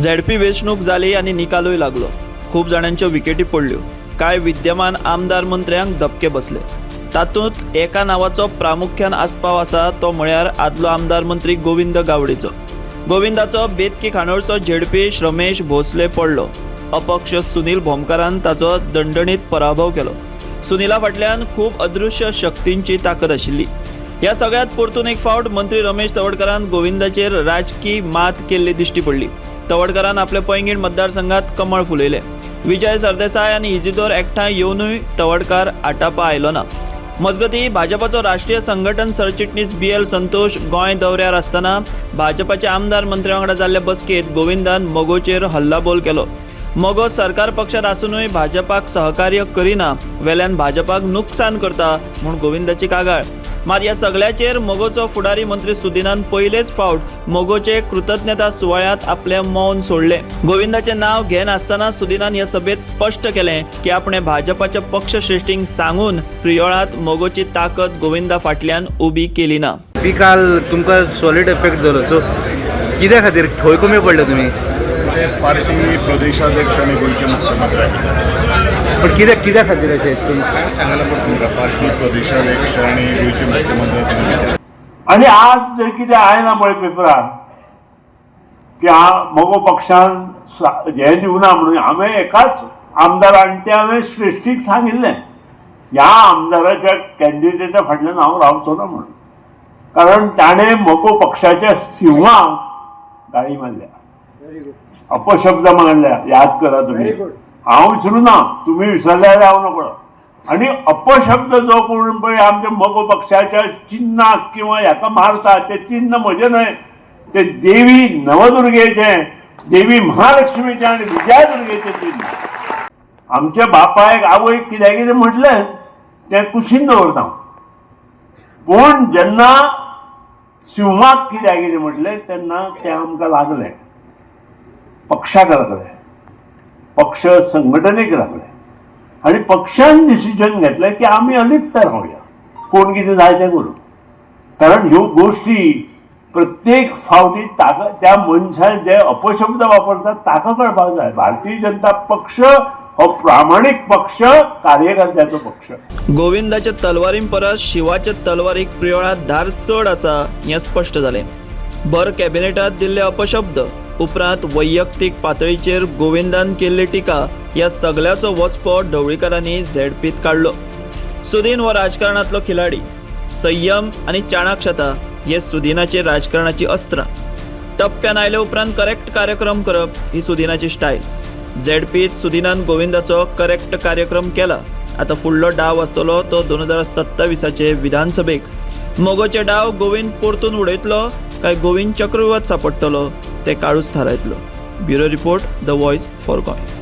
ZP वेचणूक जाली आणि निकालूय लागलो. खूप जाणांच्यो विकेटी पडल्यो. काय विद्यमान आमदार मंत्र्यांक धपके बसले. तातूंत एका नावाचो प्रामुख्यान आस्पाव आसा तो म्हळ्यार आदलो आमदार मंत्री गोविंद गावडेचो. गोविंदाचो बेतकी खांडोळचो झेडपी रमेश भोसले पडलो. अपक्ष सुनील भोमकारान ताचो दणदणीत पराभव केलो. सुनीला फाटल्यान खूब अदृश्य शक्तींची ताकद आशिल्ली. ह्या सगळ्यात परतून एक फावट मंत्री रमेश तवडकरान गोविंदाचेर राजकी मात केल्ली दिश्टी पडली. तवडकरान आपल्या पैंगीण मतदारसंघात कमळ फुलयले. विजय सरदेसाय आनी इजिदोर एकठांय येवनूय तवडकार आटापा आयलो ना. मजगती भाजपाचो राष्ट्रीय संघटन सरचिटणीस BL संतोष गोंय दौऱ्यार आसतना भाजपाचे आमदार मंत्र्या वांगडा जाल्ले बसकेत गोविंदान मोगोचेर हल्लाबोल केलो. मोगो सरकार पक्षात आसूनय भाजपाक सहकार्य करिना, वेल्यान भाजपाक नुकसान करता म्हूण गोविंदाची कागाळ. मात ह्या सगळ्याचेर मोगोचो फुडारी मंत्री सुदिनान पयलेच फावट मोगोचे कृतज्ञता सुवाळ्यात आपले मौन सोडले. गोविंदाचे नाव घेन आसतना सुदिनान ह्या सभेत स्पष्ट केलें की आपणे भाजपाच्या पक्षश्रेष्ठींक सांगून प्रियोळात मोगोची ताकद गोविंदा फाटल्यान उबी केली ना. काल तुमकां सॉलिड इफेक्ट जालो, सो कित्या खातीर खंय कमी पडले तुमी? पार्टी प्रदेशाध्यक्ष आणि गोंयचे मुख्यमंत्री. पण कित्या खातीर अशें सांगायला पडटा तुमकां पार्टी प्रदेशाध्यक्ष आणि गोंयचे मुख्यमंत्री. आणि आज जर कितें आयलां पळय पेपरार की मोगो पक्षान हें दिवना म्हणून हांवें एकाच आमदारान तें हांवें श्रेश्ठीक सांगिल्लें ह्या आमदाराच्या कॅन्डिडेटा फाटल्यान हांव रावचो ना म्हणून. कारण ताणें मोगो पक्षाच्या सिंहाक गाळी मारल्या, अपशब्द मारल्या. याद करा तुमी, हांव विसरू ना, तुमी विसरल्यार हांव नकळो. आणि अपशब्द जो कोण पळय आमच्या मोगो पक्षाच्या चिन्हाक किंवा हाका मारता ते चिन्ह म्हजें न्हय, ते देवी नवदुर्गेचें, देवी महालक्ष्मीचें आनी विजयादुर्गेचें चिन्ह. आमच्या बापायक आवयक कितें कितें म्हटलें तें कुशीन दवरता. पूण जेन्ना सिंहाक कितें कितें म्हटलें तेन्ना तें आमकां लागलें, पक्षाक लागलें, पक्ष संघटनेक लागलें. आणि पक्षान डिसिजन घेतलें की आमी अलिप्त रावया, कोण कितें जाय तें करूं. कारण ह्यो गोश्टी प्रत्येक फावटी ताका त्या मनशान जे अपशब्द वापरतात ताका कळपाक जाय. भारतीय जनता पक्ष हो प्रामाणीक पक्ष, कार्यकर्त्याचो पक्ष. गोविंदाच्या तलवारीं परस शिवाच्या तलवारीक प्रियोळात धार चड आसा हें स्पश्ट जालें. भर कॅबिनेटात दिल्ले अपशब्द उपरांत वैयक्तीक पातळीचेर गोविंदान केल्ली टिका ह्या सगळ्याचो वचपो ढवळीकारांनी झेडपीत काडलो. सुदीन हो राजकारणांतलो खिलाडी. संयम आनी चाणाक्षता हे सुदिनाचे राजकारणाची अस्त्रां. टप्प्यान आयले उपरांत करेक्ट कार्यक्रम करप ही सुदिनाची स्टायल. झेडपीत सुदिनान गोविंदाचो करेक्ट कार्यक्रम केला. आतां फुडलो डाव आसतलो तो 2027चे विधानसभेक. मोगोचे डाव गोविंद परतून उडयतलो काय गोविंद चक्रव्यूहात सापडटलो ते काळूच थारायतलो. Bureau report, the voice for Goa.